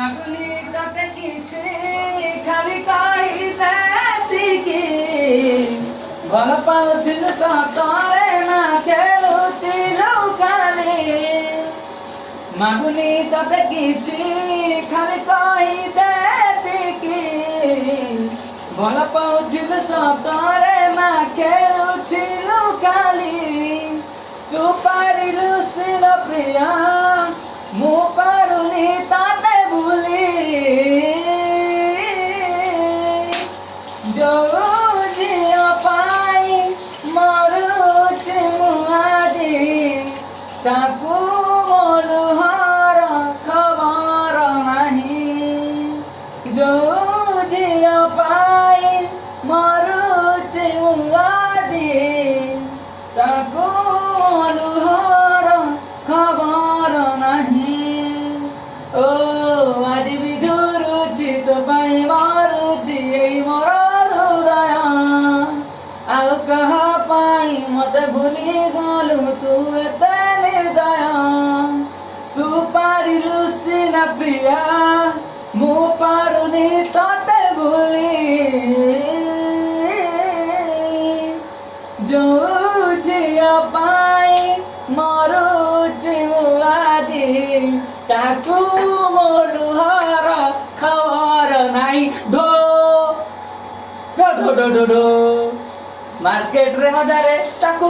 মাগুনি তাতে কিছু খালি কইতে দিকি ভাল পাউছিল সতরে না খেলুছিল কালি মাগুনি তাতে কিছু খালি কইতে দিকি ভাল পাউছিল সতরে না খেলুছিল কালি তু পারিলু সিল প্রিয়া মু পারুনি তাতে ভুলি ଯୋଉ ଝିଅ ପାଇଁ ମରୁଛି ମୁଆଦି ତାକୁ ମନୁହର ଖବର ନାହିଁ ଯୋଉ ଝିଅ ପାଇଁ ମରୁଛି ମୁଆଦି ତାକୁ ମନୁହର ଖବର ନାହିଁ ଓ ଆଜି ବି ଝୁରୁଛି ତୋ ପାଇଁ ମରୁଛି ଏଇ ମୋର ହୃଦୟ ଆଉ କାହା ପାଇଁ ମତେ ଭୁଲି ଗଲୁ ତୁ ଏତେ ନିର୍ଦୟ ତୁ ପାରିଲୁ ସିନା ପ୍ରିୟା ମୁଁ ପାରୁନି ତତେ ଭୁଲି ଯୋଉ ଝିଅ ପାଇଁ ମରୁଛି ମୁଁ ଆଜି ତାକୁ ମନୁହର ଖବର ନାହିଁ ଢୋ ଢୋ ଢୋ ଢୋ ଢୋ ମାର୍କେଟରେ ହଜାରେ ତାକୁ